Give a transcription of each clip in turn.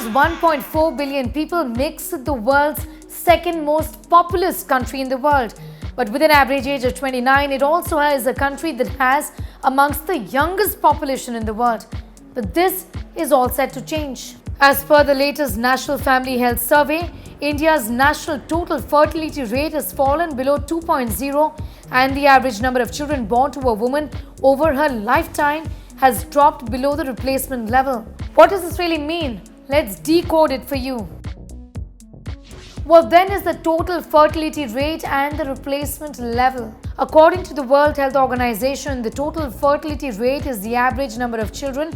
India's 1.4 billion people makes it the world's second most populous country in the world. But with an average age of 29, it also is a country that has amongst the youngest population in the world. But this is all set to change. As per the latest National Family Health Survey, India's national total fertility rate has fallen below 2.0 and the average number of children born to a woman over her lifetime has dropped below the replacement level. What does this really mean? Let's decode it for you. What then is the total fertility rate and the replacement level? According to the World Health Organization, the total fertility rate is the average number of children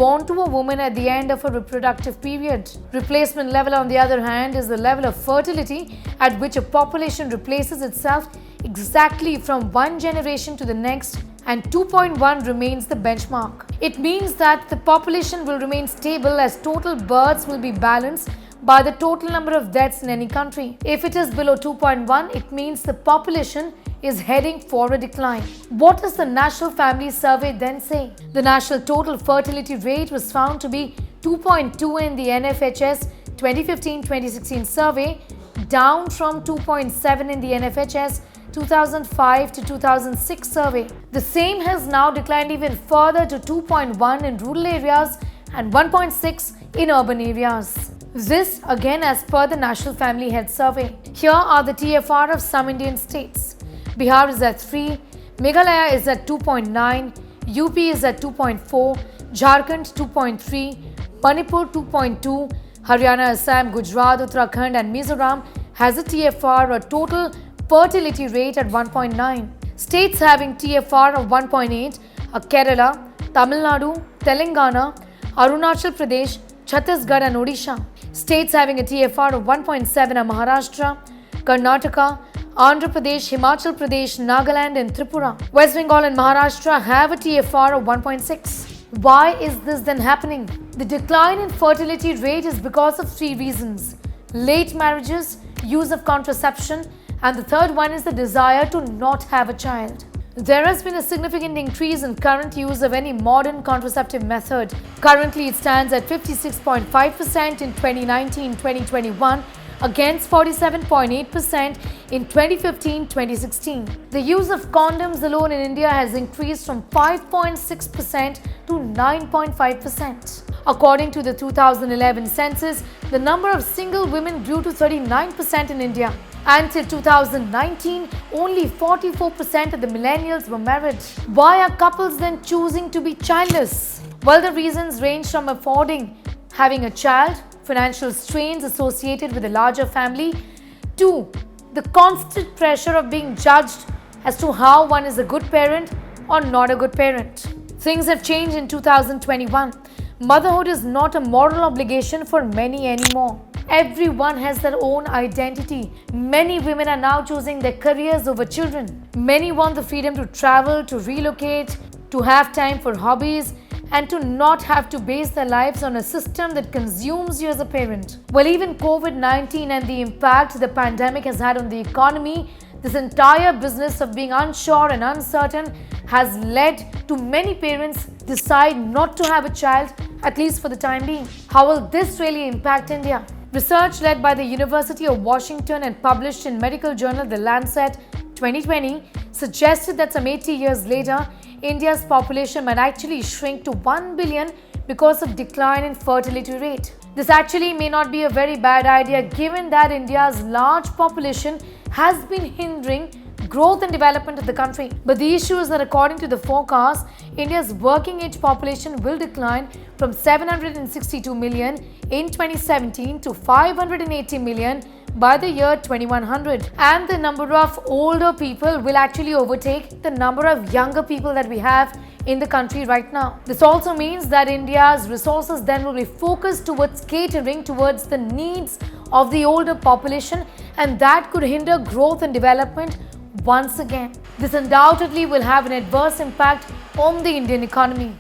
born to a woman at the end of a reproductive period. Replacement level, on the other hand, is the level of fertility at which a population replaces itself exactly from one generation to the next, and 2.1 remains the benchmark. It means that the population will remain stable as total births will be balanced by the total number of deaths in any country. If it is below 2.1, it means the population is heading for a decline. What does the National Family Survey then say? The national total fertility rate was found to be 2.2 in the NFHS 2015-2016 survey, down from 2.7 in the NFHS 2005 to 2006 survey. The same has now declined even further to 2.1 in rural areas and 1.6 in urban areas. This again as per the National Family Health Survey. Here are the TFR of some Indian states. Bihar is at 3, Meghalaya is at 2.9, UP is at 2.4, Jharkhand 2.3, Manipur 2.2, Haryana, Assam, Gujarat, Uttarakhand and Mizoram has a TFR or total fertility rate at 1.9. States having TFR of 1.8 are Kerala, Tamil Nadu, Telangana, Arunachal Pradesh, Chhattisgarh and Odisha. States having a TFR of 1.7 are Maharashtra, Karnataka, Andhra Pradesh, Himachal Pradesh, Nagaland and Tripura. West Bengal and Maharashtra have a TFR of 1.6. Why is this then happening? The decline in fertility rate is because of three reasons: late marriages, use of contraception, and the third one is the desire to not have a child. There has been a significant increase in current use of any modern contraceptive method. Currently, it stands at 56.5% in 2019-2021 against 47.8% in 2015-2016. The use of condoms alone in India has increased from 5.6% to 9.5%. According to the 2011 census, the number of single women grew to 39% in India. Until 2019, only 44% of the millennials were married. Why are couples then choosing to be childless? Well, the reasons range from affording having a child, financial strains associated with a larger family, to the constant pressure of being judged as to how one is a good parent or not a good parent. Things have changed in 2021. Motherhood is not a moral obligation for many anymore. Everyone has their own identity. Many women are now choosing their careers over children. Many want the freedom to travel, to relocate, to have time for hobbies, and to not have to base their lives on a system that consumes you as a parent. Well, even COVID-19 and the impact the pandemic has had on the economy, this entire business of being unsure and uncertain has led to many parents decide not to have a child, at least for the time being. How will this really impact India? Research led by the University of Washington and published in medical journal The Lancet 2020 suggested that some 80 years later, India's population might actually shrink to 1 billion because of decline in fertility rate. This actually may not be a very bad idea given that India's large population has been hindering growth and development of the country. But the issue is that according to the forecast, India's working age population will decline from 762 million in 2017 to 580 million by the year 2100, and the number of older people will actually overtake the number of younger people that we have in the country right now. This also means that India's resources then will be focused towards catering towards the needs of the older population, and that could hinder growth and development once again. This undoubtedly will have an adverse impact on the Indian economy.